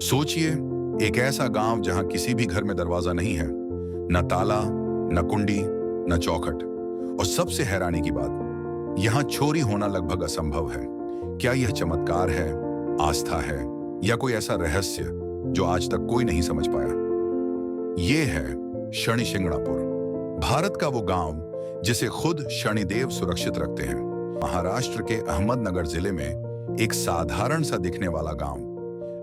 सोचिए, एक ऐसा गांव जहां किसी भी घर में दरवाजा नहीं है, न ताला, न कुंडी, न चौखट। और सबसे हैरानी की बात, यहां चोरी होना लगभग असंभव है। क्या यह चमत्कार है, आस्था है, या कोई ऐसा रहस्य जो आज तक कोई नहीं समझ पाया? ये है शनिशिंगणापुर, भारत का वो गांव जिसे खुद शनिदेव सुरक्षित रखते हैं। महाराष्ट्र के अहमदनगर जिले में एक साधारण सा दिखने वाला गांव,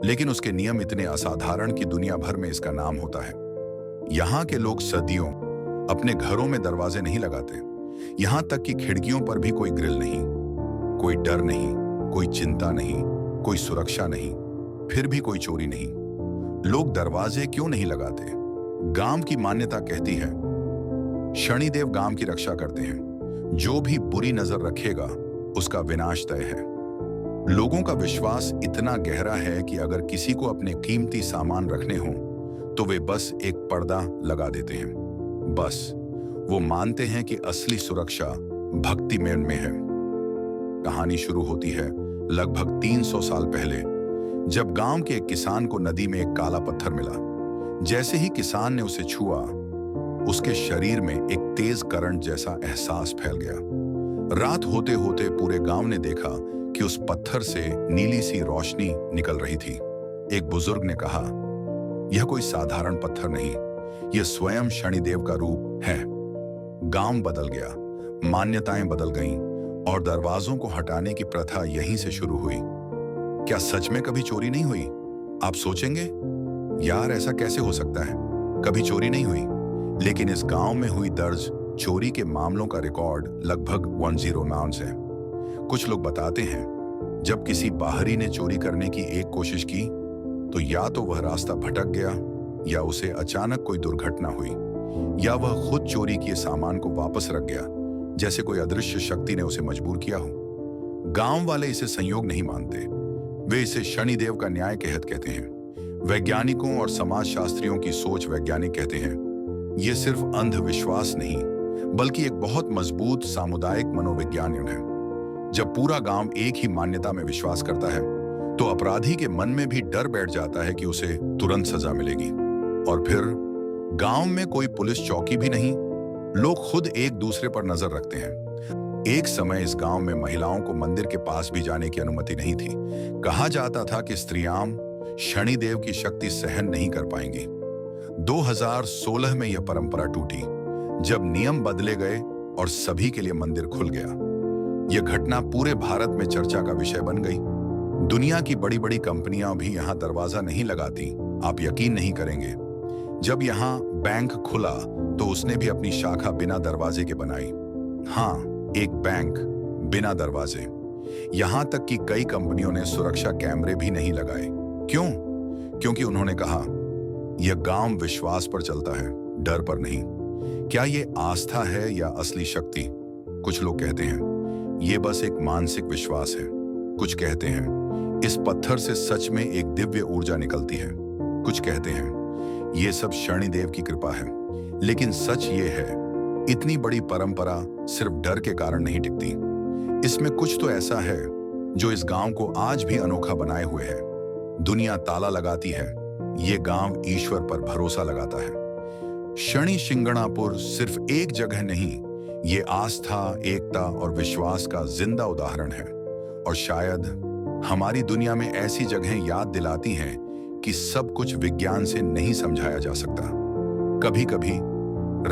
लेकिन उसके नियम इतने असाधारण कि दुनिया भर में इसका नाम होता है। यहाँ के लोग सदियों अपने घरों में दरवाजे नहीं लगाते, यहाँ तक कि खिड़कियों पर भी कोई ग्रिल नहीं। कोई डर नहीं, कोई चिंता नहीं, कोई सुरक्षा नहीं, फिर भी कोई चोरी नहीं। लोग दरवाजे क्यों नहीं लगाते? गांव की मान्यता कहती है, शनिदेव गांव की रक्षा करते हैं, जो भी बुरी नजर रखेगा उसका विनाश तय है। लोगों का विश्वास इतना गहरा है कि अगर किसी को अपने कीमती सामान रखने हों तो वे बस एक पर्दा लगा देते हैं। बस वो मानते हैं कि असली सुरक्षा भक्ति में है। कहानी शुरू होती है लगभग 300 साल पहले, जब गांव के एक किसान को नदी में एक काला पत्थर मिला। जैसे ही किसान ने उसे छुआ, उसके शरीर में एक तेज करंट जैसा एहसास फैल गया। रात होते होते पूरे गांव ने देखा कि उस पत्थर से नीली सी रोशनी निकल रही थी। एक बुजुर्ग ने कहा, यह कोई साधारण पत्थर नहीं, यह स्वयं शनिदेव का रूप है। गांव बदल गया, मान्यताएं बदल गईं और दरवाजों को हटाने की प्रथा यहीं से शुरू हुई। क्या सच में कभी चोरी नहीं हुई? आप सोचेंगे, यार ऐसा कैसे हो सकता है, कभी चोरी नहीं हुई। लेकिन इस गांव में हुई दर्ज चोरी के मामलों का रिकॉर्ड लगभग 109 है। कुछ लोग बताते हैं, जब किसी बाहरी ने चोरी करने की एक कोशिश की तो या तो वह रास्ता भटक गया, या उसे अचानक कोई दुर्घटना हुई, या वह खुद चोरी किए सामान को वापस रख गया, जैसे कोई अदृश्य शक्ति ने उसे मजबूर किया हो। गांव वाले इसे संयोग नहीं मानते, वे इसे शनिदेव का न्याय कहते हैं। वैज्ञानिकों और समाजशास्त्रियों की सोच वैज्ञानिक कहते हैं, यह सिर्फ अंधविश्वास नहीं, बल्कि एक बहुत मजबूत सामुदायिक मनोविज्ञान है। जब पूरा गांव एक ही मान्यता में विश्वास करता है तो अपराधी के मन में भी डर बैठ जाता है कि उसे तुरंत सजा मिलेगी। और फिर गांव में कोई पुलिस चौकी भी नहीं, लोग खुद एक दूसरे पर नजर रखते हैं। एक समय इस गांव में महिलाओं को मंदिर के पास भी जाने की अनुमति नहीं थी। कहा जाता था कि स्त्रियां शनिदेव की शक्ति सहन नहीं कर पाएंगी। 2016 में यह परंपरा टूटी, जब नियम बदले गए और सभी के लिए मंदिर खुल गया। यह घटना पूरे भारत में चर्चा का विषय बन गई। दुनिया की बड़ी बड़ी कंपनियां भी यहां दरवाजा नहीं लगाती। आप यकीन नहीं करेंगे, जब यहां बैंक खुला तो उसने भी अपनी शाखा बिना दरवाजे के बनाई। हाँ, एक बैंक बिना दरवाजे। यहां तक कि कई कंपनियों ने सुरक्षा कैमरे भी नहीं लगाए। क्यों? क्योंकि उन्होंने कहा, यह गांव विश्वास पर चलता है, डर पर नहीं। क्या यह आस्था है या असली शक्ति? कुछ लोग कहते हैं ये बस एक मानसिक विश्वास है। कुछ कहते हैं इस पत्थर से सच में एक दिव्य ऊर्जा निकलती है। कुछ कहते हैं ये सब शनिदेव की कृपा है। लेकिन सच ये है, इतनी बड़ी परंपरा सिर्फ डर के कारण नहीं टिकती। इसमें कुछ तो ऐसा है जो इस गांव को आज भी अनोखा बनाए हुए है। दुनिया ताला लगाती है, ये गांव ईश्वर पर भरोसा लगाता है। शनिशिंगणापुर सिर्फ एक जगह नहीं, ये आस्था, एकता और विश्वास का जिंदा उदाहरण है। और शायद हमारी दुनिया में ऐसी जगहें याद दिलाती हैं कि सब कुछ विज्ञान से नहीं समझाया जा सकता। कभी-कभी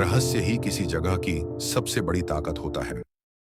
रहस्य ही किसी जगह की सबसे बड़ी ताकत होता है।